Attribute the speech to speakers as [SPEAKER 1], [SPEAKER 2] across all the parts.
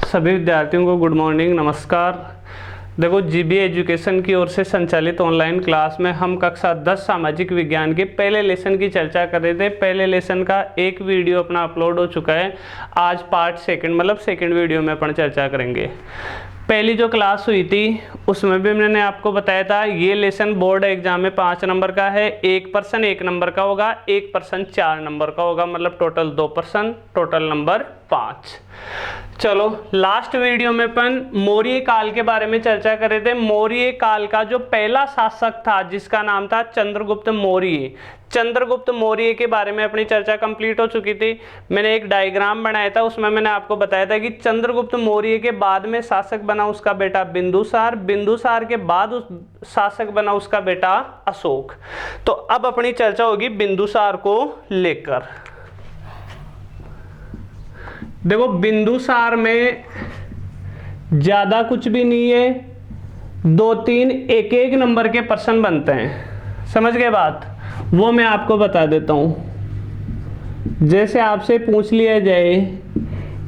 [SPEAKER 1] सभी विद्यार्थियों को गुड मॉर्निंग, नमस्कार। देखो, जीबी एजुकेशन की ओर से संचालित ऑनलाइन क्लास में हम कक्षा 10 सामाजिक विज्ञान के पहले लेसन की चर्चा कर रहे थे। पहले लेसन का एक वीडियो अपना अपलोड हो चुका है। आज पार्ट सेकंड मतलब सेकंड वीडियो में अपन चर्चा करेंगे। पहली जो क्लास हुई थी उसमें भी मैंने आपको बताया था ये लेसन बोर्ड एग्जाम में 5 नंबर का है। एक पर्सन 1 नंबर का होगा, एक पर्सन 4 नंबर का होगा, मतलब टोटल 2 पर्सन, टोटल नंबर 5। चलो, लास्ट वीडियो में अपन मौर्य काल के बारे में चर्चा कर रहे थे। मौर्य काल का जो पहला शासक था जिसका नाम था चंद्रगुप्त मौर्य। चंद्रगुप्त मौर्य के बारे में अपनी चर्चा कंप्लीट हो चुकी थी। मैंने एक डायग्राम बनाया था, उसमें मैंने आपको बताया था कि चंद्रगुप्त मौर्य के बाद में शासक बना उसका बेटा बिंदुसार, बिंदुसार के बाद उस शासक बना उसका बेटा अशोक। तो अब अपनी चर्चा होगी बिंदुसार को लेकर। देखो, बिंदुसार में ज्यादा कुछ भी नहीं है, 2-3 एक नंबर के प्रश्न बनते हैं। समझ गए बात? वो मैं आपको बता देता हूं। जैसे आपसे पूछ लिया जाए,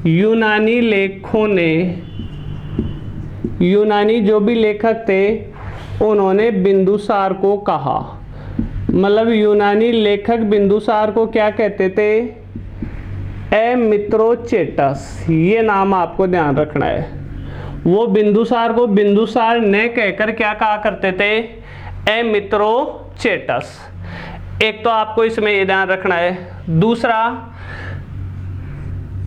[SPEAKER 1] यूनानी लेखकों ने, यूनानी जो भी लेखक थे उन्होंने बिंदुसार को कहा, मतलब यूनानी लेखक बिंदुसार को क्या कहते थे? मित्रोचेटस, ये नाम आपको ध्यान रखना है। वो बिंदुसार को बिंदुसार ने कहकर क्या कहा करते थे? मित्रोचेटस। एक तो आपको इसमें ये ध्यान रखना है। दूसरा,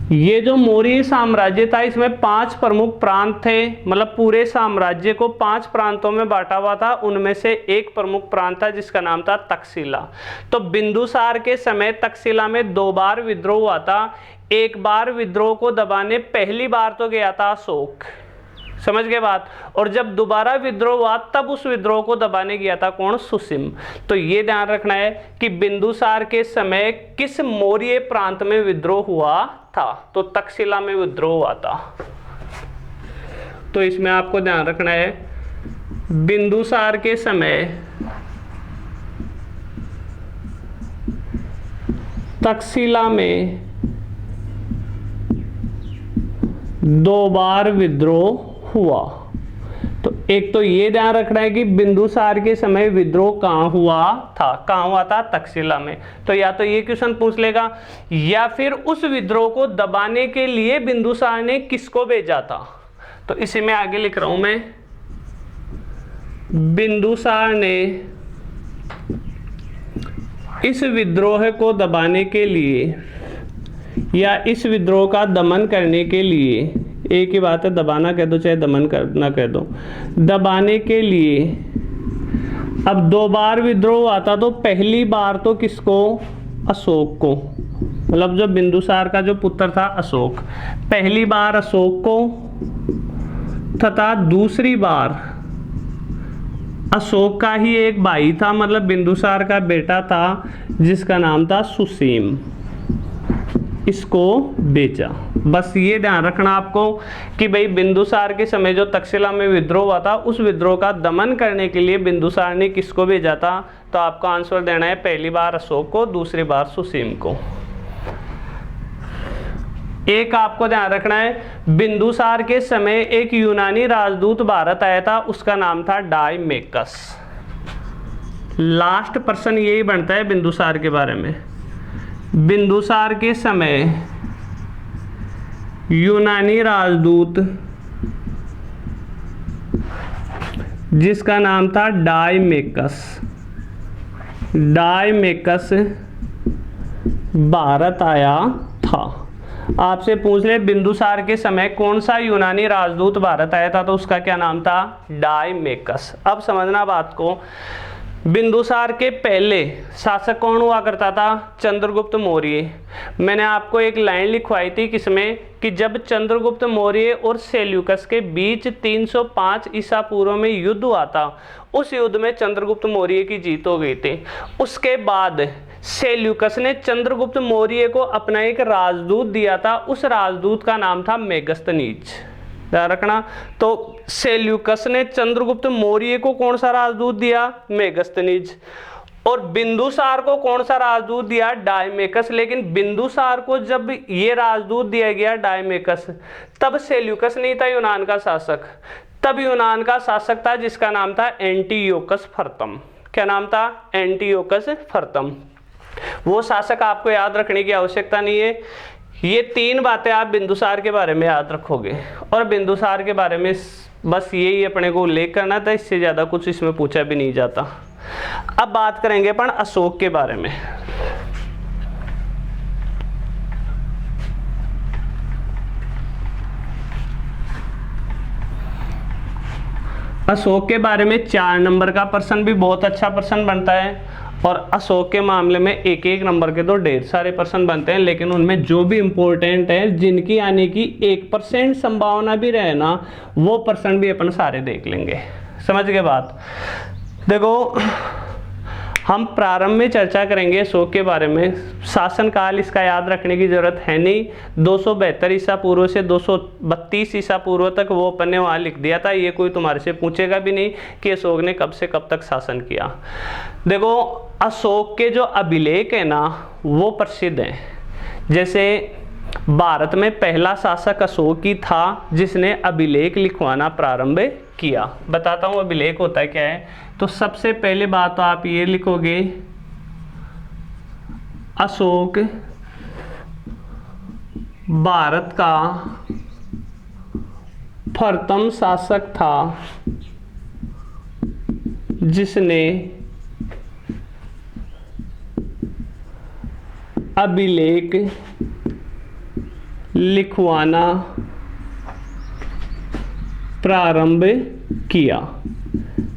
[SPEAKER 1] ये जो मौर्य साम्राज्य था इसमें 5 प्रमुख प्रांत थे, मतलब पूरे साम्राज्य को 5 प्रांतों में बांटा हुआ था। उनमें से एक प्रमुख प्रांत था जिसका नाम था तक्षशिला। तो बिंदुसार के समय तक्षशिला में 2 बार विद्रोह हुआ था। एक बार विद्रोह को दबाने पहली बार तो गया था अशोक, समझ गए बात? और जब दोबारा विद्रोह हुआ तब उस विद्रोह को दबाने गया था कौन? सुसीम। तो ये ध्यान रखना है कि बिंदुसार के समय किस मौर्य प्रांत में विद्रोह हुआ था? तो तक्षशिला में विद्रोह हुआ था। तो इसमें आपको ध्यान रखना है, बिंदुसार के समय तक्षशिला में 2 बार विद्रोह हुआ। तो एक तो ये ध्यान रखना है कि बिंदुसार के समय विद्रोह कहाँ हुआ था? कहाँ हुआ था? तक्षशिला में। तो या तो ये क्वेश्चन पूछ लेगा, या फिर उस विद्रोह को दबाने के लिए बिंदुसार ने किसको भेजा था? तो इसे मैं आगे लिख रहा हूं मैं, बिंदुसार ने इस विद्रोह को दबाने के लिए या इस विद्रोह का दमन करने के लिए, एक ही बात है, दबाना कह दो चाहे दमन करना कह दो, दबाने के लिए अब 2 बार विद्रोह आता। तो पहली बार तो किसको? अशोक को, मतलब जो बिंदुसार का जो पुत्र था अशोक, पहली बार अशोक को, तथा दूसरी बार अशोक का ही एक भाई था, मतलब बिंदुसार का बेटा था जिसका नाम था सुसीम, इसको बेचा। बस ये ध्यान रखना आपको कि भाई बिंदुसार के समय जो तक्षशिला में विद्रोह हुआ था उस विद्रोह का दमन करने के लिए बिंदुसार ने किसको भेजा था? तो आपको आंसर देना है पहली बार अशोक को, दूसरी बार सुसीम को। एक आपको ध्यान रखना है, बिंदुसार के समय एक यूनानी राजदूत भारत आया था, उसका नाम था डायमेकस। लास्ट प्रश्न यही बनता है बिंदुसार के बारे में। बिंदुसार के समय यूनानी राजदूत जिसका नाम था डायमेकस, डायमेकस भारत आया था। आपसे पूछ ले बिंदुसार के समय कौन सा यूनानी राजदूत भारत आया था, तो उसका क्या नाम था? डायमेकस। अब समझना बात को, बिंदुसार के पहले शासक कौन हुआ करता था? चंद्रगुप्त मौर्य। मैंने आपको एक लाइन लिखवाई थी किसमें, कि जब चंद्रगुप्त मौर्य और सेल्यूकस के बीच 305 ईसा पूर्व में युद्ध हुआ था, उस युद्ध में चंद्रगुप्त मौर्य की जीत हो गई थी। उसके बाद सेल्यूकस ने चंद्रगुप्त मौर्य को अपना एक राजदूत दिया था, उस राजदूत का नाम था मेगस्थनीज। ध्यान रखना। तो सेल्यूकस ने चंद्रगुप्त मौर्य को कौन सा राजदूत दिया? मेगस्थनीज। और बिंदुसार को कौन सा राजदूत दिया? डायमेकस। लेकिन बिंदुसार को जब ये राजदूत दिया गया डायमेकस, तब सेल्यूकस नहीं था यूनान का शासक, तब यूनान का शासक था जिसका नाम था एंटियोकस फर्तम। क्या नाम था? एंटियोकस फर्तम। वो शासक आपको याद रखने की आवश्यकता नहीं है। ये 3 बातें आप बिंदुसार के बारे में याद रखोगे, और बिंदुसार के बारे में बस यही अपने को उल्लेख करना था, इससे ज़्यादा कुछ इसमें पूछा भी नहीं जाता। अब बात करेंगे अपन अशोक के बारे में। अशोक के बारे में 4 नंबर का प्रश्न भी बहुत अच्छा प्रश्न बनता है, और अशोक के मामले में 1-1 नंबर के तो ढेर सारे प्रश्न बनते हैं, लेकिन उनमें जो भी इंपॉर्टेंट है, जिनकी आने की 1% संभावना भी रहे ना, वो प्रश्न भी अपन सारे देख लेंगे। समझ गए बात? देखो, हम प्रारंभ में चर्चा करेंगे अशोक के बारे में। शासनकाल इसका याद रखने की जरूरत है नहीं, 272 ईसा पूर्व से 232 ईसा पूर्व तक वो अपन ने वहाँ लिख दिया था। ये कोई तुम्हारे से पूछेगा भी नहीं कि अशोक ने कब से कब तक शासन किया। देखो, अशोक के जो अभिलेख है ना, वो प्रसिद्ध हैं। जैसे भारत में पहला शासक अशोक ही था जिसने अभिलेख लिखवाना प्रारंभ किया। बताता हूँ अभिलेख होता है क्या है। तो सबसे पहले बात तो आप ये लिखोगे, अशोक भारत का प्रथम शासक था जिसने अभिलेख लिखवाना प्रारंभ किया।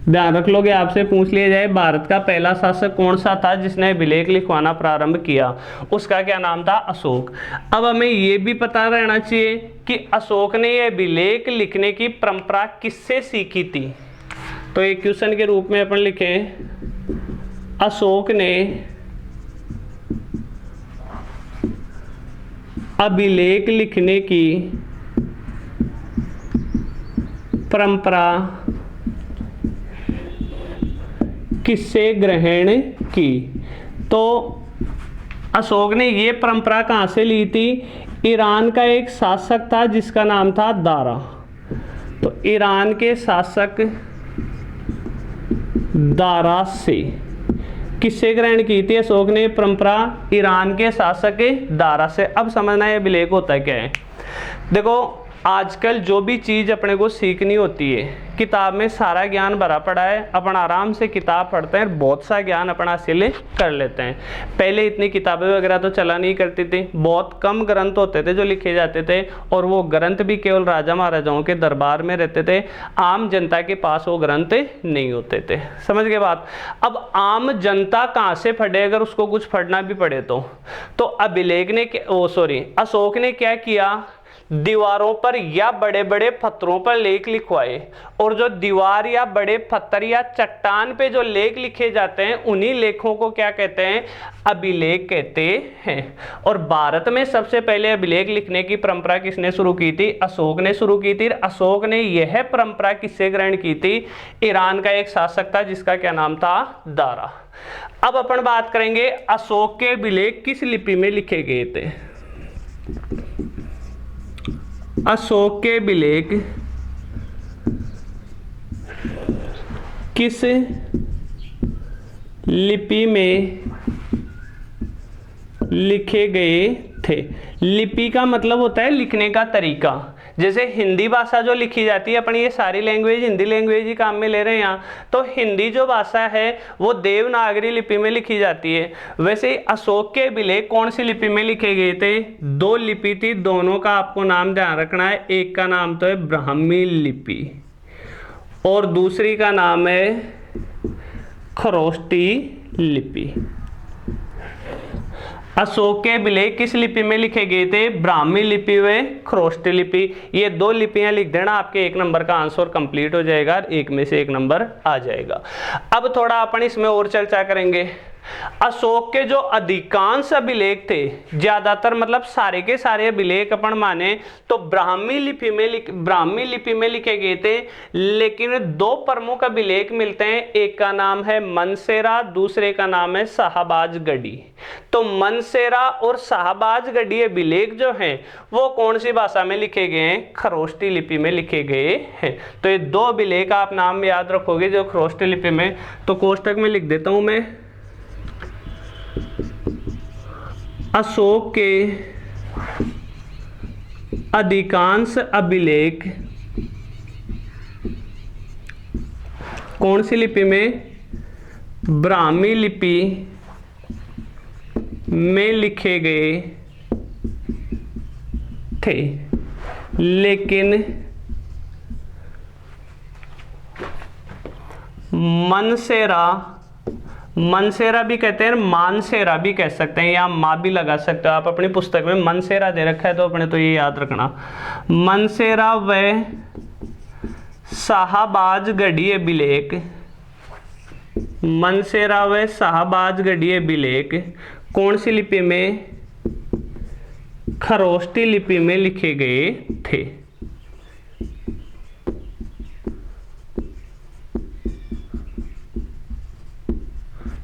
[SPEAKER 1] ध्यान रख लोगे, आपसे पूछ लिया जाए भारत का पहला शासक कौन सा था जिसने अभिलेख लिखवाना प्रारंभ किया, उसका क्या नाम था? अशोक। अब हमें यह भी पता रहना चाहिए कि अशोक ने यह अभिलेख लिखने की परंपरा किससे सीखी थी। तो एक क्वेश्चन के रूप में अपन लिखें, अशोक ने अभिलेख लिखने की परंपरा किससे ग्रहण की? तो अशोक ने ये परंपरा कहाँ से ली थी? ईरान का एक शासक था जिसका नाम था दारा। तो ईरान के शासक दारा से किससे ग्रहण की थी अशोक ने परंपरा? ईरान के शासक दारा से। अब समझना है अभिलेख होता है क्या है। देखो, आजकल जो भी चीज़ अपने को सीखनी होती है, किताब में सारा ज्ञान भरा पड़ा है, अपन आराम से किताब पढ़ते हैं, बहुत सा ज्ञान अपन हासिल कर लेते हैं। पहले इतनी किताबें वगैरह तो चला नहीं करती थी, बहुत कम ग्रंथ होते थे जो लिखे जाते थे, और वो ग्रंथ भी केवल राजा महाराजाओं के दरबार में रहते थे, आम जनता के पास वो ग्रंथ नहीं होते थे। समझ गए बात? अब आम जनता कहाँ से पढ़े अगर उसको कुछ पढ़ना भी पड़े तो अभिलेख ने अशोक ने क्या किया? दीवारों पर या बड़े बड़े पत्थरों पर लेख लिखवाए, और जो दीवार या बड़े पत्थर या चट्टान पे जो लेख लिखे जाते हैं, उन्हीं लेखों को क्या कहते हैं? अभिलेख कहते हैं। और भारत में सबसे पहले अभिलेख लिखने की परंपरा किसने शुरू की थी? अशोक ने शुरू की थी। अशोक ने यह परंपरा किससे ग्रहण की थी? ईरान का एक शासक था जिसका क्या नाम था? दारा। अब अपन बात करेंगे अशोक के अभिलेख किस लिपि में लिखे गए थे। अशोक के अभिलेख किस लिपि में लिखे गए थे? लिपि का मतलब होता है लिखने का तरीका। जैसे हिंदी भाषा जो लिखी जाती है, अपन ये सारी लैंग्वेज हिंदी लैंग्वेज ही काम में ले रहे हैं यहाँ, तो हिंदी जो भाषा है वो देवनागरी लिपि में लिखी जाती है। वैसे अशोक के अभिलेख कौन सी लिपि में लिखे गए थे? 2 लिपि थी, दोनों का आपको नाम ध्यान रखना है। एक का नाम तो है ब्राह्मी लिपि और दूसरी का नाम है खरोष्टी लिपि। अशोक के अभिलेख किस लिपि में लिखे गए थे? ब्राह्मी लिपि व खरोष्टी लिपि। ये 2 लिपियां लिख देना, आपके 1 नंबर का आंसर कंप्लीट हो जाएगा, 1 में से 1 नंबर आ जाएगा। अब थोड़ा अपन इसमें और चर्चा करेंगे। अशोक के जो अधिकांश अभिलेख थे, ज्यादातर मतलब सारे के सारे अभिलेख अपन माने तो ब्राह्मी लिपि में लिखे गए थे, लेकिन दो प्रमुख अभिलेख मिलते हैं, एक का नाम है मनसेरा, दूसरे का नाम है शाहबाजगढ़ी। तो मनसेरा और शाहबाजगढ़ी अभिलेख जो हैं वो कौन सी भाषा में लिखे गए हैं? खरोष्टी लिपि में लिखे गए हैं। तो ये दो अभिलेख आप नाम याद रखोगे जो खरोष्टी लिपि में, तो कोष्टक में लिख देता हूं मैं, अशोक के अधिकांश अभिलेख कौन सी लिपि में? ब्राह्मी लिपि में लिखे गए थे, लेकिन मनसेरा भी कहते हैं, मानसेरा भी कह सकते हैं, या माँ भी लगा सकते हो आप। अपनी पुस्तक में मनसेरा दे रखा है तो अपने तो ये याद रखना, मनसेरा व शाहबाजगढ़ी अभिलेख, मनसेरा व शाहबाजगढ़ी अभिलेख कौन सी लिपि में? खरोष्टी लिपि में लिखे गए थे।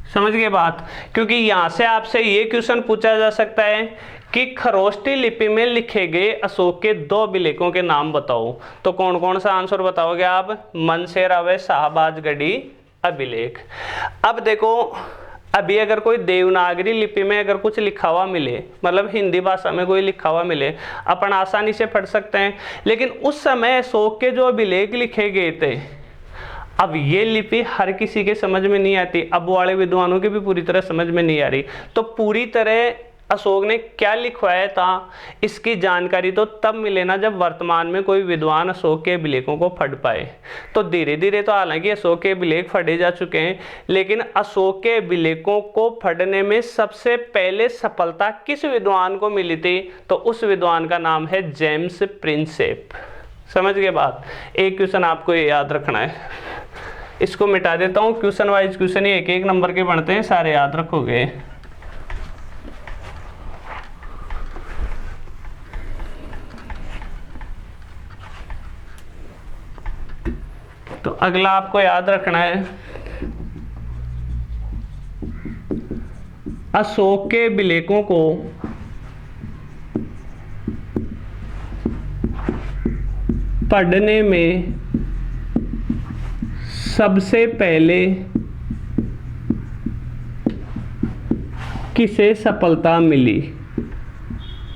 [SPEAKER 1] समझ गए बात? क्योंकि यहां से आपसे ये क्वेश्चन पूछा जा सकता है कि खरोष्टी लिपि में लिखे गए अशोक के दो अभिलेखों के नाम बताओ, तो कौन कौन सा आंसर बताओगे आप? मनसेरा व शाहबाजगढ़ी अभिलेख। अब देखो, अभी अगर कोई देवनागरी लिपि में अगर कुछ लिखा हुआ मिले, मतलब हिंदी भाषा में कोई लिखा हुआ मिले, अपन आसानी से पढ़ सकते हैं, लेकिन उस समय अशोक के जो अभिलेख लिखे गए थे, अब ये लिपि हर किसी के समझ में नहीं आती, अब वाले विद्वानों के भी पूरी तरह समझ में नहीं आ रही। तो पूरी तरह अशोक ने क्या लिखवाया था इसकी जानकारी तो तब मिले ना जब वर्तमान में कोई विद्वान अशोक के अभिलेखों को पढ़ पाए। तो धीरे धीरे तो हालांकि अशोक के अभिलेख पढ़े जा चुके हैं, लेकिन अशोक के अभिलेखों को पढ़ने में सबसे पहले सफलता किस विद्वान को मिली थी? तो उस विद्वान का नाम है जेम्स प्रिंसेप। समझ गए बात? एक क्वेश्चन आपको ये याद रखना है, इसको मिटा देता हूं, क्वेश्चन वाइज क्वेश्चन एक एक नंबर के बनते हैं, सारे याद रखोगे। तो अगला आपको याद रखना है, अशोक के अभिलेखों को पढ़ने में सबसे पहले किसे सफलता मिली?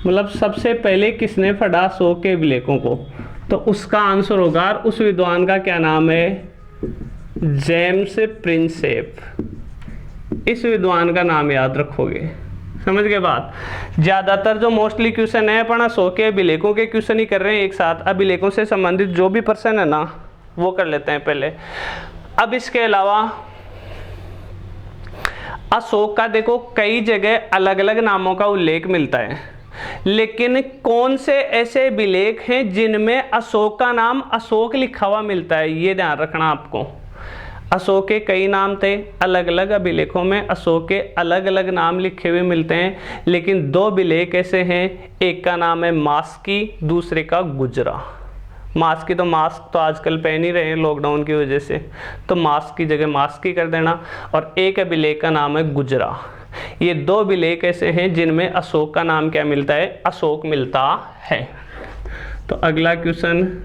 [SPEAKER 1] मतलब सबसे पहले किसने पढ़ा अशोक के अभिलेखों को? तो उसका आंसर होगा, उस विद्वान का क्या नाम है? James Prinsep. इस विद्वान का नाम याद रखोगे। समझ गए बात? ज्यादातर जो मोस्टली क्वेश्चन है अपन अशोक के अभिलेखों के क्वेश्चन ही कर रहे हैं एक साथ, अभिलेखों से संबंधित जो भी प्रश्न है ना वो कर लेते हैं पहले। अब इसके अलावा अशोक का देखो कई जगह अलग अलग नामों का उल्लेख मिलता है, लेकिन कौन से ऐसे अभिलेख हैं जिनमें अशोक का नाम अशोक लिखा हुआ मिलता है? ये ध्यान रखना आपको। अशोक के कई नाम थे, अलग अलग अभिलेखों में अशोक के अलग अलग नाम लिखे हुए मिलते हैं, लेकिन दो अभिलेख ऐसे हैं, एक का नाम है मास्की, दूसरे का गुजरा। मास्क की तो मास्क तो आजकल पहन ही रहे हैं लॉकडाउन की वजह से, तो मास्क की जगह मास्की कर देना। और एक अभिलेख का नाम है गुजरा। ये दो अभिलेख ऐसे हैं जिनमें अशोक का नाम क्या मिलता है? अशोक मिलता है। तो अगला क्वेश्चन,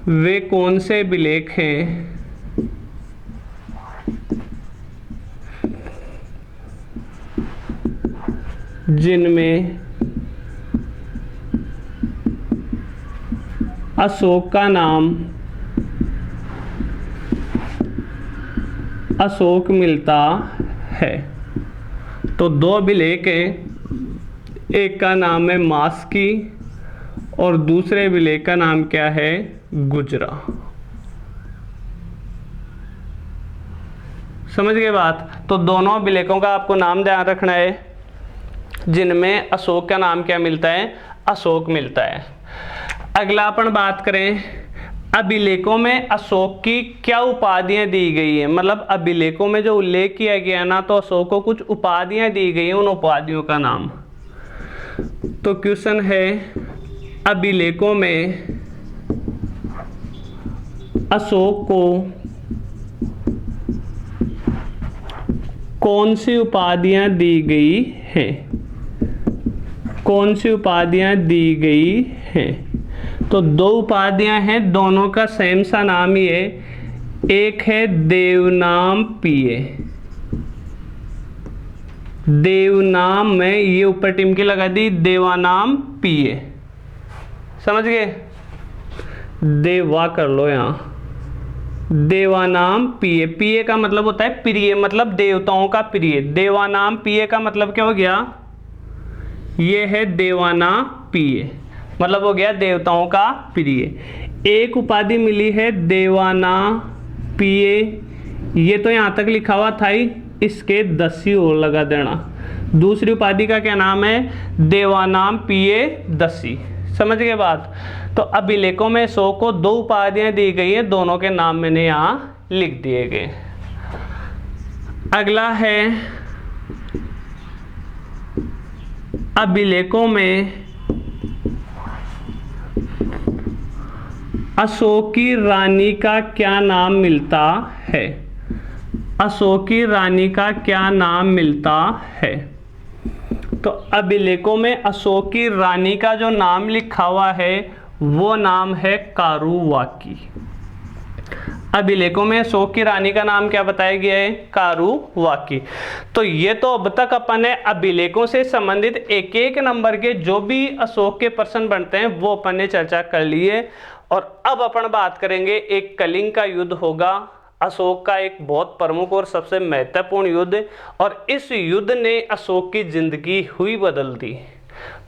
[SPEAKER 1] वे कौन से अभिलेख हैं जिनमें अशोक का नाम अशोक मिलता है? तो दो अभिलेख हैं, एक का नाम है मास्की और दूसरे अभिलेख का नाम क्या है? गुजरा। समझ गए बात? तो दोनों अभिलेखों का आपको नाम ध्यान रखना है जिनमें अशोक का नाम क्या मिलता है? अशोक मिलता है। अगला अपन बात करें अभिलेखों में अशोक की क्या उपाधियां दी गई हैं, मतलब अभिलेखों में जो उल्लेख किया गया ना, तो अशोक को कुछ उपाधियां दी गई हैं, उन उपाधियों का नाम। तो क्वेश्चन है अभिलेखों में अशोक को कौन सी उपाधियां दी गई हैं, कौन सी उपाधियां दी गई हैं। तो दो उपाधियां हैं, दोनों का सेम सा नाम ही है। एक है देवनाम पीए, देवनाम में ये ऊपर टिमकी लगा दी, देवानाम पीए, समझ गए। देवा कर लो यहाँ, देवानाम पीए, पीए का मतलब होता है प्रिय, मतलब देवताओं का प्रिय। देवानाम पीए का मतलब क्या हो गया, ये है देवाना पीए, मतलब हो गया देवताओं का प्रिय। एक उपाधि मिली है देवाना पीए, ये तो यहाँ तक लिखा हुआ था ही, इसके 10 ही और लगा देना। दूसरी उपाधि का क्या नाम है, देवानाम पीए 10। समझ गए बात। तो अभिलेखों में अशोक को 2 उपाधियां दी गई हैं, दोनों के नाम मैंने यहाँ लिख दिए गए। अगला है अभिलेखों में अशोक की रानी का क्या नाम मिलता है, अशोक की रानी का क्या नाम मिलता है। तो अभिलेखों में अशोक की रानी का जो नाम लिखा हुआ है वो नाम है कारुवाकी। अभिलेखों में अशोक की रानी का नाम क्या बताया गया है, कारुवाकी। तो ये तो अब तक अपन ने अभिलेखों से संबंधित एक एक नंबर के जो भी अशोक के प्रश्न बनते हैं वो अपन ने चर्चा कर ली है। और अब अपन बात करेंगे, एक कलिंग का युद्ध होगा, अशोक का एक बहुत प्रमुख और सबसे महत्वपूर्ण युद्ध, और इस युद्ध ने अशोक की जिंदगी हुई बदल दी,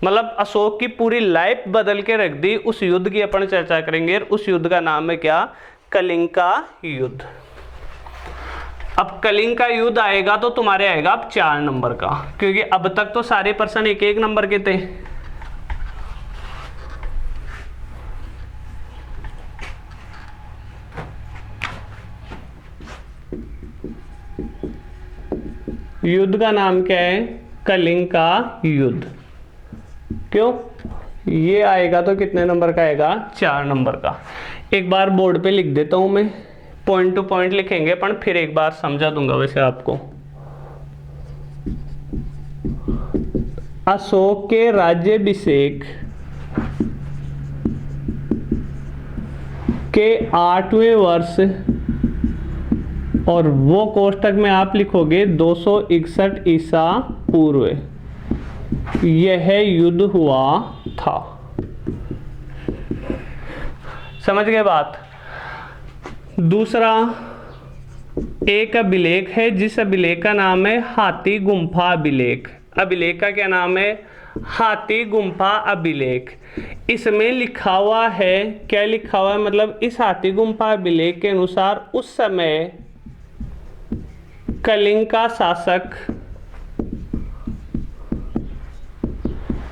[SPEAKER 1] मतलब अशोक की पूरी लाइफ बदल के रख दी। उस युद्ध की अपन चर्चा करेंगे। उस युद्ध का नाम है क्या, कलिंग का युद्ध। अब कलिंग का युद्ध आएगा तो तुम्हारे आएगा अब 4 नंबर का, क्योंकि अब तक तो सारे प्रश्न एक एक नंबर के थे। युद्ध का नाम क्या है, कलिंग का युद्ध। क्यों, ये आएगा तो कितने नंबर का आएगा, 4 नंबर का। एक बार बोर्ड पे लिख देता हूं मैं, पॉइंट टू पॉइंट लिखेंगे पर फिर एक बार समझा दूंगा वैसे आपको। अशोक के राज्याभिषेक के 8वें वर्ष, और वो कोष्टक में आप लिखोगे 261 ईसा पूर्व, यह युद्ध हुआ था। समझ गए बात। दूसरा एक अभिलेख है, जिस अभिलेख का नाम है हाथी गुम्फा अभिलेख। अभिलेख का क्या नाम है, हाथी गुम्फा अभिलेख। इसमें लिखा हुआ है, क्या लिखा हुआ है, मतलब इस हाथी गुम्फा अभिलेख के अनुसार उस समय कलिंग का शासक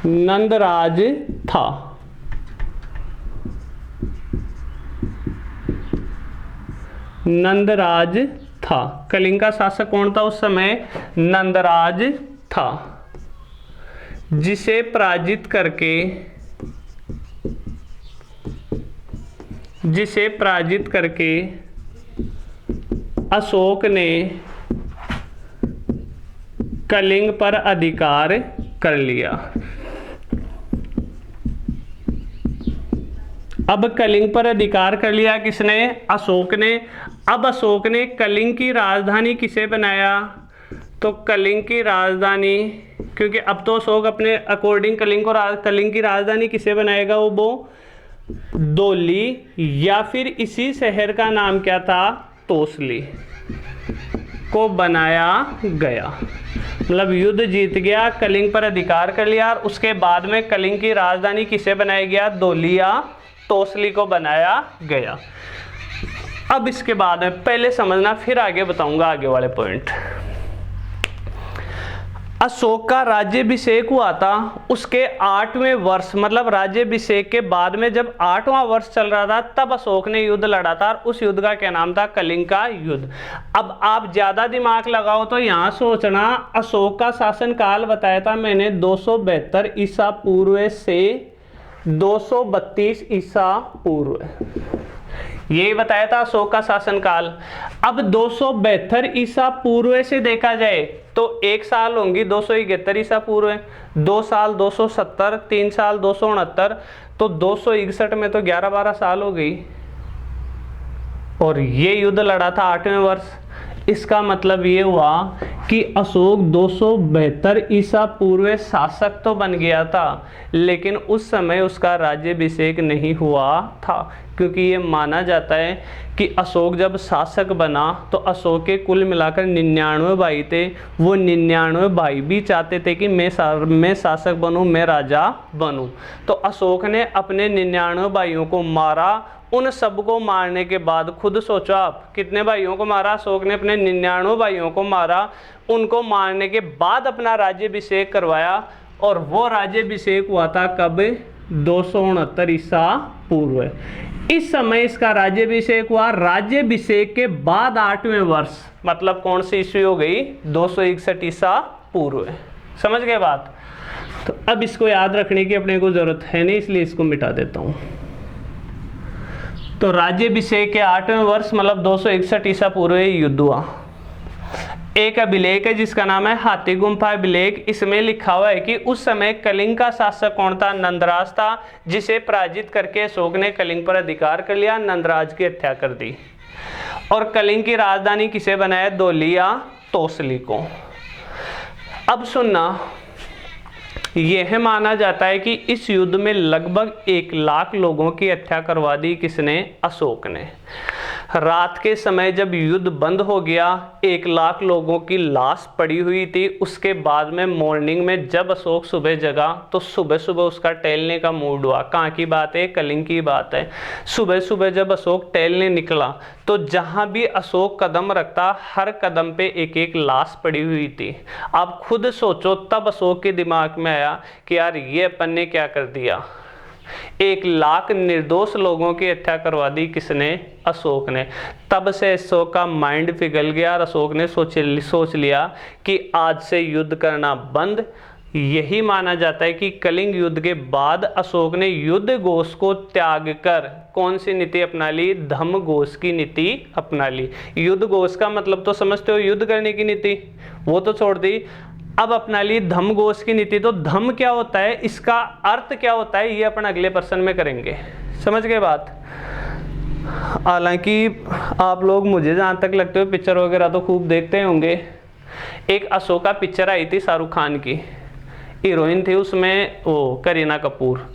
[SPEAKER 1] नंदराज था। नंदराज था। कलिंग का शासक कौन था उस समय, नंदराज था, जिसे पराजित करके अशोक ने कलिंग पर अधिकार कर लिया। अब कलिंग पर अधिकार कर लिया किसने, अशोक ने। अब अशोक ने कलिंग की राजधानी किसे बनाया, तो कलिंग की राजधानी, क्योंकि अब तो अशोक अपने अकॉर्डिंग कलिंग की राजधानी किसे बनाएगा, वो दोली, या फिर इसी शहर का नाम क्या था, तोसली को बनाया गया। मतलब युद्ध जीत गया, कलिंग पर अधिकार कर लिया, और उसके बाद में कलिंग की राजधानी किसे बनाया गया, दोली या तोसली को बनाया गया। अब इसके बाद में पहले समझना, फिर आगे बताऊंगा आगे वाले पॉइंट। अशोक का राज्याभिषेक हुआ था उसके 8वें वर्ष, मतलब राज्याभिषेक के बाद में जब 8वां वर्ष चल रहा था तब अशोक ने युद्ध लड़ा था, और उस युद्ध का क्या नाम था? कलिंग का युद्ध। अब आप ज्यादा दिमाग लगाओ तो यहाँ सोचना, अशोक का शासन काल बताया था मैंने 272 ईसा पूर्व से 232 ईसा पूर्व, यही बताया था अशोक का शासन काल। अब 272 ईसा पूर्व से देखा जाए तो 1 साल होंगी 271 ईसा पूर्व, 2 साल 270, 3 साल 269, तो 261 में तो 11-12 साल हो गई, और ये युद्ध लड़ा था 8वें वर्ष। इसका मतलब ये हुआ कि अशोक 272 ईसा पूर्व शासक तो बन गया था, लेकिन उस समय उसका राज्याभिषेक नहीं हुआ था, क्योंकि ये माना जाता है कि अशोक जब शासक बना तो अशोक के कुल मिलाकर 99 भाई थे, वो 99 भाई भी चाहते थे कि मैं शासक बनूं, मैं राजा बनूं। तो अशोक ने अपने 99 भाइयों को मारा। उन सबको मारने के बाद खुद सोचो आप, कितने भाइयों को मारा? अशोक ने अपने 99 भाइयों को मारा। उनको मारने के बाद अपना राज्याभिषेक करवाया, और वो राज्याभिषेक हुआ था कब? 269 ईसा पूर्व। इस समय इसका राज्याभिषेक हुआ। राज्याभिषेक के बाद 8वें वर्ष, मतलब कौन सी ईस्वी हो गई? 261 ईसा पूर्व। समझ गए बात? तो अब इसको याद रखने की अपने को जरूरत है नहीं, इसलिए इसको मिटा देता हूं। तो राज्याभिषेक के 8वें वर्ष मतलब 261 ईसा पूर्व युद्ध हुआ। एक अभिलेख है जिसका नाम है हाथी गुम्फा अभिलेख। इसमें लिखा हुआ है कि उस समय कलिंग का शासक कौन था? नंदराज था, जिसे पराजित करके अशोक ने कलिंग पर अधिकार कर लिया, नंदराज की हत्या कर दी। और कलिंग की राजधानी किसे बनाया? दोली या तोसली को। अब सुनना, यह माना जाता है कि इस युद्ध में लगभग 1 लाख लोगों की हत्या करवा दी किसने? अशोक ने। रात के समय जब युद्ध बंद हो गया, 1 लाख लोगों की लाश पड़ी हुई थी। उसके बाद में मॉर्निंग में जब अशोक सुबह जगा तो सुबह सुबह उसका टहलने का मूड हुआ। कहाँ की बात है? कलिंग की बात है। सुबह सुबह जब अशोक टहलने निकला तो जहाँ भी अशोक कदम रखता, हर कदम पे एक एक लाश पड़ी हुई थी। आप खुद सोचो, तब अशोक के दिमाग में आया कि यार ये अपन ने क्या कर दिया। 1 लाख निर्दोष लोगों की हत्या करवा दी किसने? अशोक ने। तब से अशोक का माइंड पिघल गया और अशोक ने सोच लिया कि आज से युद्ध करना बंद। यही माना जाता है कि कलिंग युद्ध के बाद अशोक ने युद्ध घोष को त्याग कर कौन सी नीति अपना ली? धम्म घोष की नीति अपना ली। युद्ध घोष का मतलब तो समझते हो, युद्ध करने की नीति, वो तो छोड़ दी। अब अपना ली धम्म घोष की नीति। तो धम्म क्या होता है, इसका अर्थ क्या होता है, ये अपन अगले पर्सन में करेंगे। समझ गए बात? हालांकि आप लोग मुझे जहाँ तक लगते हो पिक्चर वगैरह तो खूब देखते होंगे। एक अशोका पिक्चर आई थी शाहरुख खान की, हीरोइन थी उसमें वो करीना कपूर।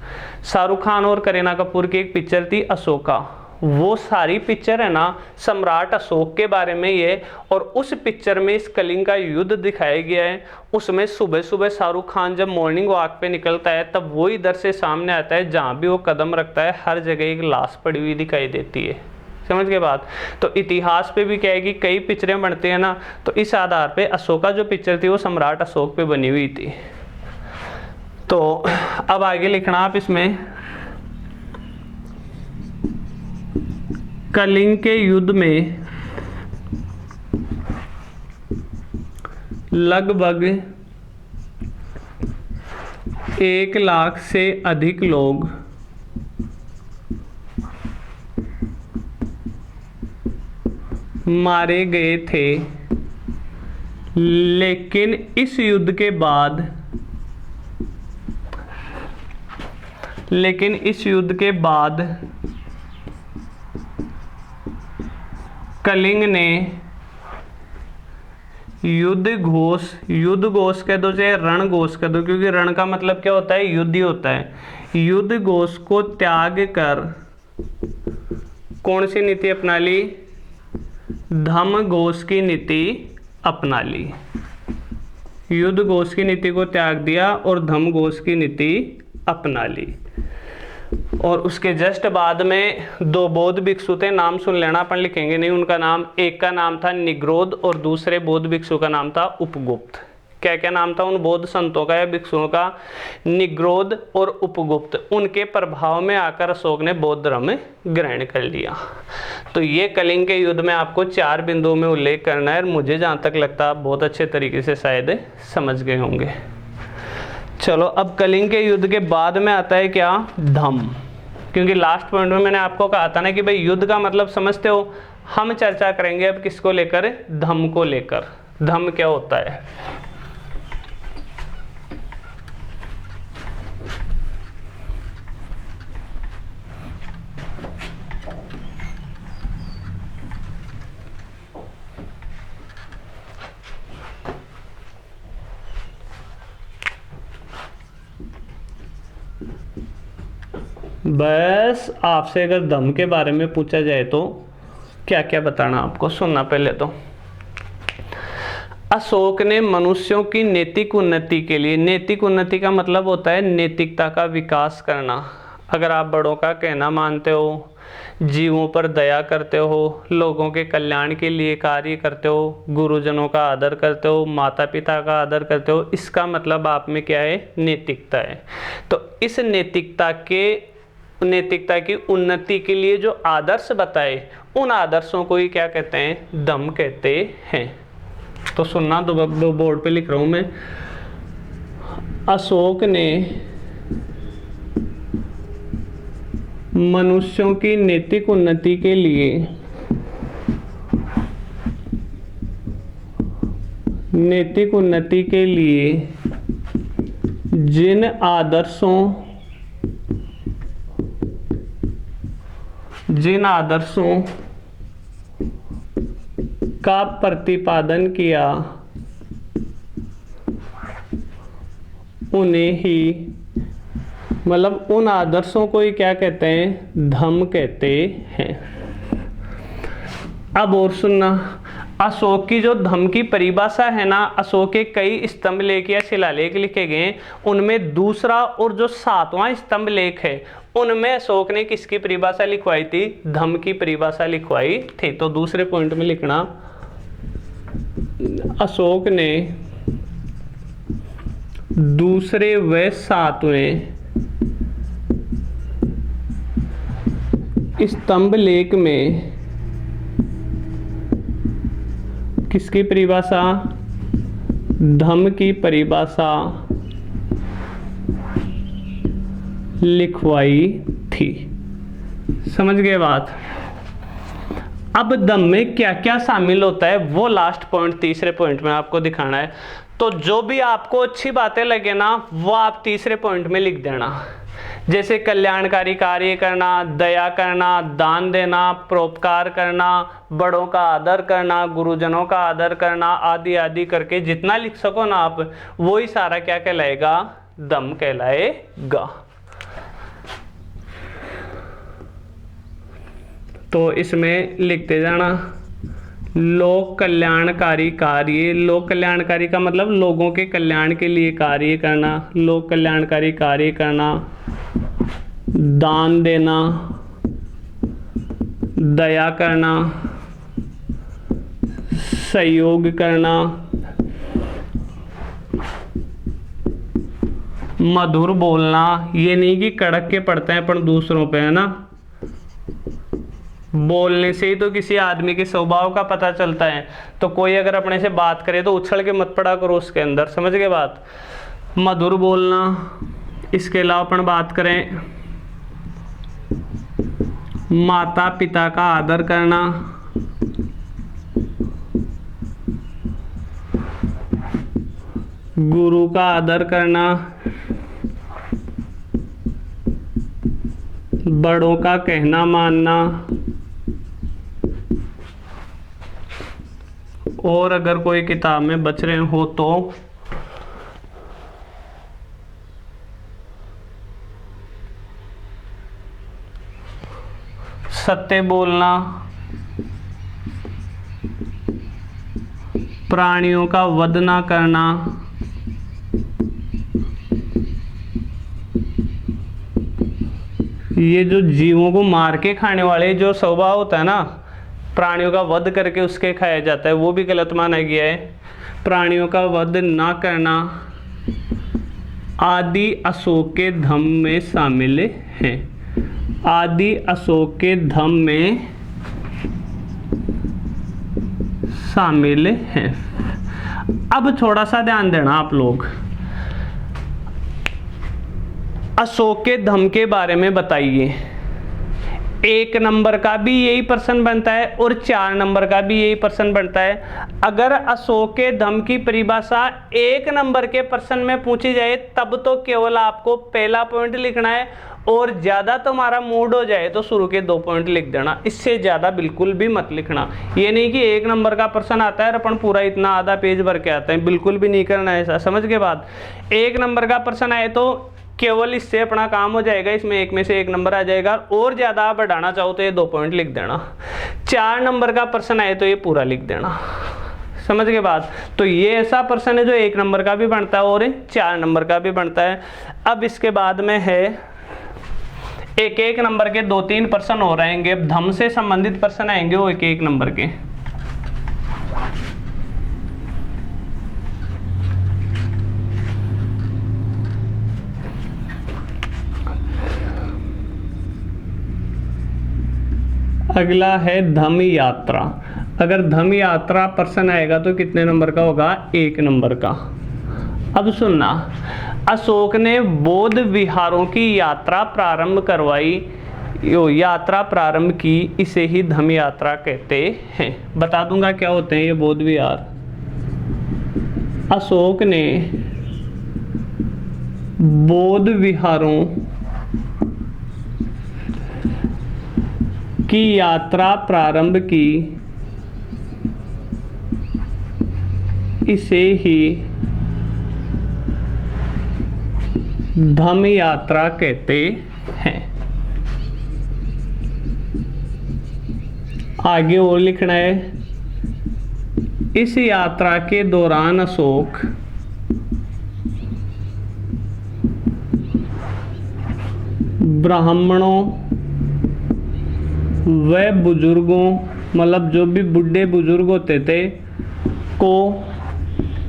[SPEAKER 1] शाहरुख खान और करीना कपूर की एक पिक्चर थी अशोका। वो सारी पिक्चर है ना सम्राट अशोक के बारे में ही है, और उस पिक्चर में इस कलिंग का युद्ध दिखाया गया है। उसमें सुबह सुबह शाहरुख खान जब मॉर्निंग वॉक पे निकलता है तब वो इधर से सामने आता है, जहाँ भी वो कदम रखता है हर जगह एक लाश पड़ी हुई दिखाई देती है। समझ के बात? तो इतिहास पे भी क्या है कि कई पिक्चरें बनती हैं ना, तो इस आधार पे अशोका जो पिक्चर थी वो सम्राट अशोक पे बनी हुई थी। तो अब आगे लिखना आप इसमें, कलिंग के युद्ध में लगभग 1 लाख से अधिक लोग मारे गए थे, लेकिन इस युद्ध के बाद कलिंग ने युद्ध घोष कह दो चाहे रण घोष कह दो, क्योंकि रण का मतलब क्या होता है? युद्ध ही होता है। युद्ध घोष को त्याग कर कौन सी नीति अपना ली? धम्म घोष की नीति अपना ली। युद्ध घोष की नीति को त्याग दिया और धम्म घोष की नीति अपना ली। और उसके जस्ट बाद में 2 बौद्ध भिक्षु थे, नाम सुन लेना, अपन लिखेंगे नहीं उनका नाम। एक का नाम था निग्रोध और दूसरे बौद्ध भिक्षु का नाम था उपगुप्त। क्या क्या नाम था उन बौद्ध संतों का या भिक्षुओं का? निग्रोध और उपगुप्त। उनके प्रभाव में आकर अशोक ने बौद्ध धर्म ग्रहण कर लिया। तो ये कलिंग के युद्ध में आपको 4 बिंदुओं में उल्लेख करना है और मुझे जहाँ तक लगता है आप बहुत अच्छे तरीके से शायद समझ गए होंगे। चलो अब कलिंग के युद्ध के बाद में आता है क्या? धम्म। क्योंकि लास्ट पॉइंट में मैंने आपको कहा था ना कि भाई युद्ध का मतलब समझते हो। हम चर्चा करेंगे अब किसको लेकर? धम्म को लेकर। धम्म क्या होता है? बस आपसे अगर धम्म के बारे में पूछा जाए तो क्या क्या बताना आपको? सुनना पहले तो। अशोक ने मनुष्यों की नैतिक उन्नति के लिए, नैतिक उन्नति का मतलब होता है नैतिकता का विकास करना। अगर आप बड़ों का कहना मानते हो, जीवों पर दया करते हो, लोगों के कल्याण के लिए कार्य करते हो, गुरुजनों का आदर करते हो, माता पिता का आदर करते हो, इसका मतलब आप में क्या है? नैतिकता है। तो इस नैतिकता की उन्नति के लिए जो आदर्श बताए, उन आदर्शों को ही क्या कहते हैं? धम्म कहते हैं। तो सुनना, दो बोर्ड पे लिख रहा हूं मैं। अशोक ने मनुष्यों की नैतिक उन्नति के लिए जिन आदर्शों का प्रतिपादन किया, उन्हें ही, मतलब उन आदर्शों को ही क्या कहते हैं? धम्म कहते हैं। अब और सुनना, अशोक की जो धम्म की परिभाषा है ना, अशोक के कई स्तंभ लेख या शिलालेख लिखे गए, उनमें दूसरा और जो 7वां स्तंभ लेख है, उनमें अशोक ने किसकी परिभाषा लिखवाई थी? धम्म की परिभाषा लिखवाई थी। तो दूसरे पॉइंट में लिखना, अशोक ने दूसरे व 7वें स्तंभ लेख में किसकी परिभाषा? धम्म की परिभाषा लिखवाई थी। समझ गए बात? अब धम्म में क्या क्या शामिल होता है वो लास्ट पॉइंट, तीसरे पॉइंट में आपको दिखाना है। तो जो भी आपको अच्छी बातें लगे ना, वो आप तीसरे पॉइंट में लिख देना। जैसे कल्याणकारी कार्य करना, दया करना, दान देना, परोपकार करना, बड़ों का आदर करना, गुरुजनों का आदर करना, आदि आदि करके जितना लिख सको ना आप, वो ही सारा क्या कहलाएगा? धम्म कहलाएगा। तो इसमें लिखते जाना, लोक कल्याणकारी कार्य। लोक कल्याणकारी का मतलब लोगों के कल्याण के लिए कार्य करना, लोक कल्याणकारी कार्य करना, दान देना, दया करना, सहयोग करना, मधुर बोलना। ये नहीं कि कड़क के पड़ते हैं पर दूसरों पे, है ना। बोलने से ही तो किसी आदमी के स्वभाव का पता चलता है। तो कोई अगर अपने से बात करे तो उछल के मत पड़ा करो उसके अंदर, समझ गए बात। मधुर बोलना। इसके अलावा अपन बात करें माता पिता का आदर करना, गुरु का आदर करना, बड़ों का कहना मानना, और अगर कोई किताब में बच रहे हो तो सत्य बोलना, प्राणियों का वध ना करना, ये जो जीवों को मार के खाने वाले जो स्वभाव होता है ना, प्राणियों का वध करके उसके खाया जाता है, वो भी गलत माना गया है। प्राणियों का वध ना करना आदि अशोक के धम्म में शामिल हैं। आदि अशोक के धम्म में शामिल हैं। अब थोड़ा सा ध्यान देना आप लोग, अशोक के धम्म के बारे में बताइए। 1 नंबर का भी यही प्रश्न बनता है और 4 नंबर का भी यही प्रश्न बनता है। अगर अशोक के धम्म की परिभाषा 1 नंबर के प्रश्न में पूछी जाए तब तो केवल आपको पहला पॉइंट लिखना है, और ज़्यादा तुम्हारा मूड हो जाए तो शुरू के 2 पॉइंट लिख देना, इससे ज़्यादा बिल्कुल भी मत लिखना। ये नहीं कि 1 नंबर का प्रश्न आता है और अपन पूरा इतना आधा पेज भर के आते हैं, बिल्कुल भी नहीं करना है ऐसा। समझ के बाद 1 नंबर का प्रश्न आए तो केवल इससे अपना काम हो जाएगा, इसमें 1 में से 1 नंबर आ जाएगा, और ज़्यादा आप बढ़ाना चाहो तो ये 2 पॉइंट लिख देना। 4 नंबर का प्रश्न आए तो ये पूरा लिख देना। समझ के बाद तो ये ऐसा प्रश्न है जो 1 नंबर का भी बनता है और 4 नंबर का भी बनता है। अब इसके बाद में है 1-1 नंबर के 2-3 प्रश्न हो रहेंगे, धम्म से संबंधित प्रश्न आएंगे वो 1-1 नंबर के। अगला है धम्म यात्रा। अगर धम्म यात्रा प्रश्न आएगा तो कितने नंबर का होगा? 1 नंबर का। अब सुनना, अशोक ने बौद्ध विहारों की यात्रा प्रारंभ करवाई, यात्रा प्रारंभ की, इसे ही धम्म यात्रा कहते हैं। बता दूंगा क्या होते हैं ये बौद्ध विहार। अशोक ने बौद्ध विहारों की यात्रा प्रारंभ की, इसे ही धम्म यात्रा कहते हैं। आगे और लिखना है, इस यात्रा के दौरान अशोक ब्राह्मणों व बुजुर्गों, मतलब जो भी बुढ़े बुजुर्ग होते थे, को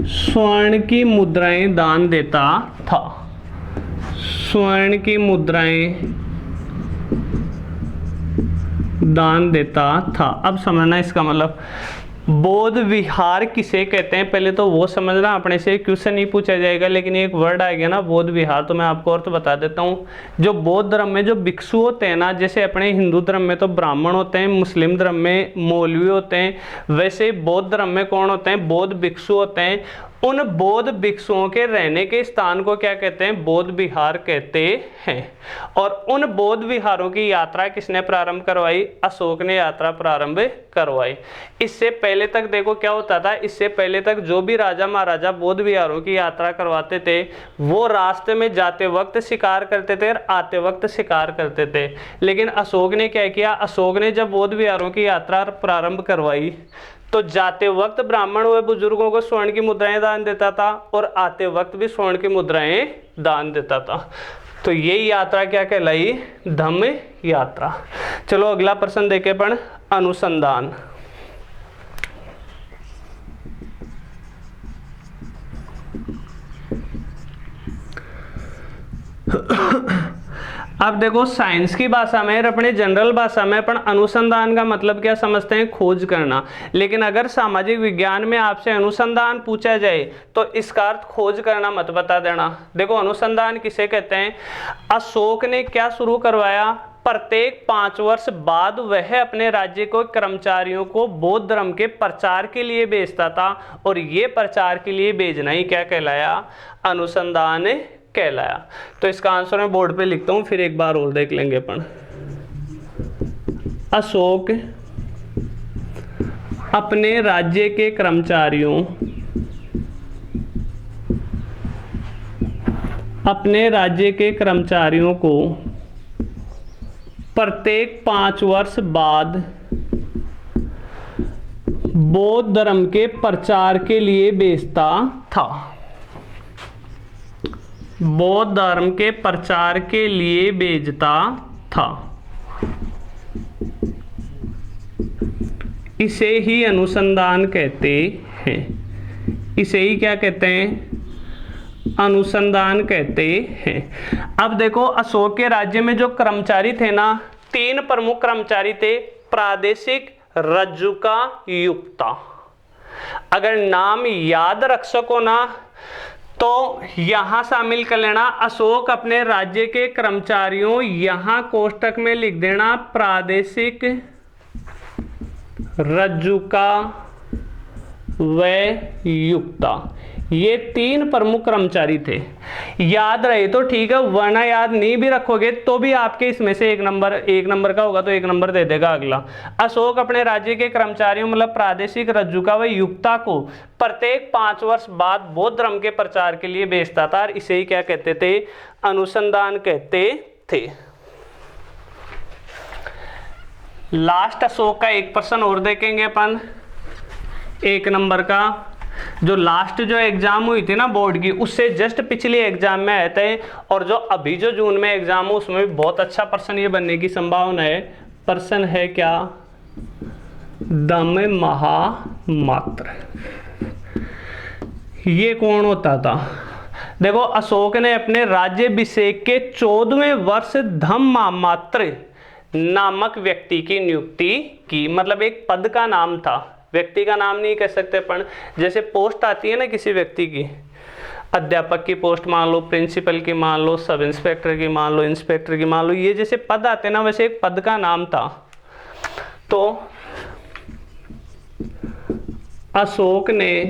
[SPEAKER 1] स्वर्ण की मुद्राएं दान देता था। स्वर्ण की मुद्राएं दान देता था। अब समझना इसका मतलब, बौद्ध विहार किसे कहते हैं पहले तो वो समझना। अपने से क्वेश्चन नहीं पूछा जाएगा, लेकिन एक वर्ड आ गया ना बौद्ध विहार, तो मैं आपको और तो बता देता हूँ। जो बौद्ध धर्म में जो भिक्षु होते हैं ना, जैसे अपने हिंदू धर्म में तो ब्राह्मण होते हैं, मुस्लिम धर्म में मौलवी होते हैं, वैसे बौद्ध धर्म में कौन होते हैं? बौद्ध भिक्षु होते हैं। उन बौद्ध भिक्षुओं के रहने के स्थान को क्या कहते हैं? बौद्ध विहार कहते हैं। और उन बौद्ध विहारों की यात्रा किसने प्रारंभ करवाई? अशोक ने यात्रा प्रारंभ करवाई। इससे पहले तक देखो क्या होता था, इससे पहले तक जो भी राजा महाराजा बौद्ध विहारों की यात्रा करवाते थे वो रास्ते में जाते वक्त शिकार करते थे और आते वक्त शिकार करते थे। लेकिन अशोक ने क्या किया? अशोक ने जब बौद्ध विहारों की यात्रा प्रारंभ करवाई तो जाते वक्त ब्राह्मण व बुजुर्गों को स्वर्ण की मुद्राएं दान देता था और आते वक्त भी स्वर्ण की मुद्राएं दान देता था। तो ये यात्रा क्या कहलाई? धम्म यात्रा। चलो अगला प्रश्न देखे पण अनुसंधान। अब देखो साइंस की भाषा में और अपने जनरल भाषा में अपन अनुसंधान का मतलब क्या समझते हैं? खोज करना। लेकिन अगर सामाजिक विज्ञान में आपसे अनुसंधान पूछा जाए तो इसका अर्थ खोज करना मत बता देना। देखो अनुसंधान किसे कहते हैं? अशोक ने क्या शुरू करवाया? प्रत्येक 5 वर्ष बाद वह अपने राज्य को कर्मचारियों को बौद्ध धर्म के प्रचार के लिए भेजता था, और ये प्रचार के लिए भेजना ही क्या कहलाया? अनुसंधान कहलाया। तो इसका आंसर मैं बोर्ड पे लिखता हूं, फिर एक बार और देख लेंगे अपन। अशोक अपने राज्य के कर्मचारियों को प्रत्येक 5 वर्ष बाद बौद्ध धर्म के प्रचार के लिए भेजता था। बौद्ध धर्म के प्रचार के लिए भेजता था। इसे ही अनुसंधान कहते हैं। इसे ही क्या कहते हैं, अनुसंधान कहते हैं। अब देखो अशोक के राज्य में जो कर्मचारी थे ना, 3 प्रमुख कर्मचारी थे, प्रादेशिक, रज्जुका, युक्ता। अगर नाम याद रख सको ना तो यहां शामिल कर लेना, अशोक अपने राज्य के कर्मचारियों, यहां कोष्टक में लिख देना प्रादेशिक, रज्जुका व युक्ता। ये 3 प्रमुख कर्मचारी थे। याद रहे तो ठीक है, वरना याद नहीं भी रखोगे तो भी आपके इसमें से एक नंबर का होगा तो 1 नंबर दे देगा अगला। अशोक अपने राज्य के कर्मचारियों मतलब प्रादेशिक, रज्जुका व युक्ता को प्रत्येक 5 वर्ष बाद बौद्ध धर्म के प्रचार के लिए भेजता था, और इसे ही क्या कहते थे, अनुसंधान कहते थे। लास्ट अशोक का एक प्रश्न और देखेंगे अपन, 1 नंबर का। जो लास्ट जो एग्जाम हुई थी ना बोर्ड की, उससे जस्ट पिछले एग्जाम में आए थे, और जो अभी जो जून में एग्जाम हो उसमें भी बहुत अच्छा प्रश्न ये बनने की संभावना है। प्रश्न है क्या, दम महामात्र, ये कौन होता था। देखो अशोक ने अपने राज्याभिषेक के 14वें वर्ष धम महामात्र नामक व्यक्ति की नियुक्ति की, मतलब एक पद का नाम था, व्यक्ति का नाम नहीं कह सकते अपन। जैसे पोस्ट आती है ना किसी व्यक्ति की, अध्यापक की पोस्ट मान लो, प्रिंसिपल की मान लो, सब इंस्पेक्टर की मान लो, इंस्पेक्टर की मान लो, ये जैसे पद आते हैं ना, वैसे एक पद का नाम था। तो अशोक ने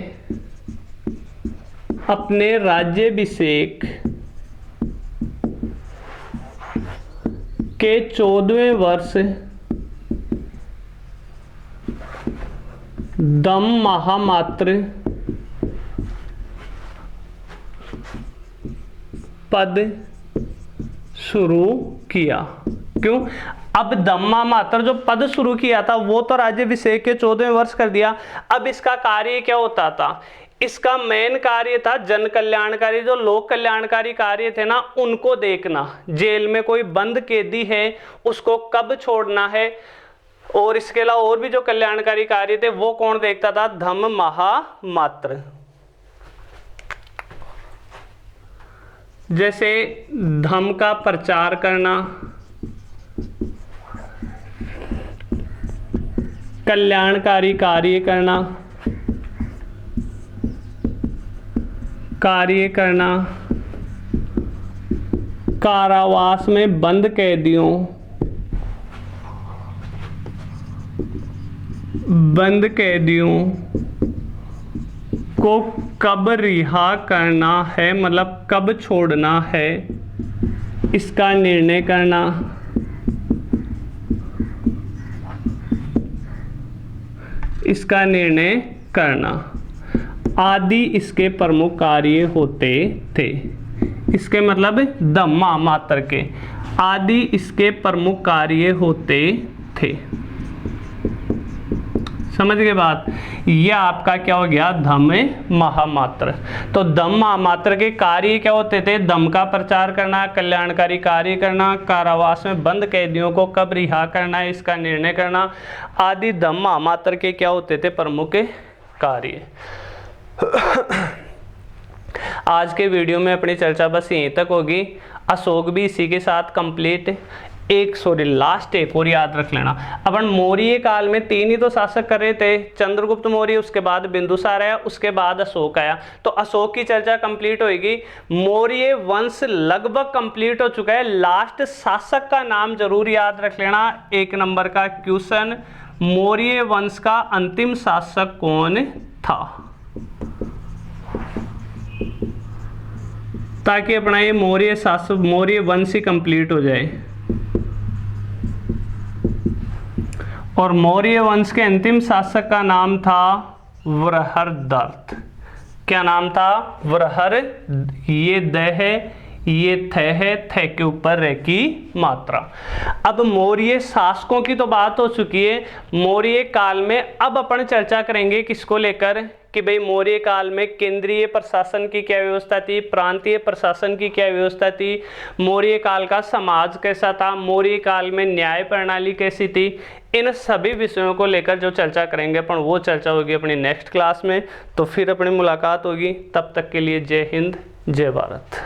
[SPEAKER 1] अपने राज्याभिषेक के 14वें वर्ष दम महामात्र पद शुरू किया। क्यों, अब दम महामात्र जो पद शुरू किया था वो तो राज्याभिषेक के 14वें वर्ष कर दिया। अब इसका कार्य क्या होता था, इसका मेन कार्य था जन कल्याणकारी, जो लोक कल्याणकारी कार्य थे ना उनको देखना। जेल में कोई बंद कैदी है उसको कब छोड़ना है, और इसके अलावा और भी जो कल्याणकारी कार्य थे वो कौन देखता था, धम महामात्र। जैसे धम का प्रचार करना, कल्याणकारी कार्य करना, कारावास में बंद कैदियों को कब रिहा करना है, मतलब कब छोड़ना है, इसका निर्णय करना आदि इसके प्रमुख कार्य होते थे। इसके मतलब दम महामात्र के आदि इसके प्रमुख कार्य होते थे। समझ गए बात, यह आपका क्या हो गया, धम महामात्र। तो दम महामात्र के कार्य क्या होते थे, दम का प्रचार करना, कल्याणकारी कार्य करना, कारावास में बंद कैदियों को कब रिहा करना है इसका निर्णय करना, आदि दम महामात्र के क्या होते थे, प्रमुख कार्य। आज के वीडियो में अपनी चर्चा बस यहीं तक होगी। अशोक भी इसी के साथ कंप्लीट। लास्ट एक और याद रख लेना, अपन मौर्य काल में 3 ही तो शासक कर रहे थे, चंद्रगुप्त मौर्य, उसके बाद बिंदुसार आया, उसके बाद अशोक आया। तो अशोक की चर्चा कंप्लीट होगी। मौर्य वंश लगभग कंप्लीट हो चुका है। लास्ट शासक का नाम जरूर याद रख लेना, 1 नंबर का क्वेश्चन, मौर्य वंश का अंतिम शासक कौन था, ताकि अपना ये मौर्य वंश ही कंप्लीट हो जाए। और मौर्य वंश के अंतिम शासक का नाम था वृहदर्थ। क्या नाम था, वृहद, ये द है, ये थ है, थ के ऊपर रे की मात्रा। अब मौर्य शासकों की तो बात हो चुकी है। मौर्य काल में अब अपन चर्चा करेंगे किसको लेकर, कि भाई मौर्य काल में केंद्रीय प्रशासन की क्या व्यवस्था थी, प्रांतीय प्रशासन की क्या व्यवस्था थी, मौर्य काल का समाज कैसा था, मौर्य काल में न्याय प्रणाली कैसी थी। इन सभी विषयों को लेकर जो चर्चा करेंगे अपन, वो चर्चा होगी अपनी नेक्स्ट क्लास में। तो फिर अपनी मुलाकात होगी, तब तक के लिए जय हिंद, जय भारत।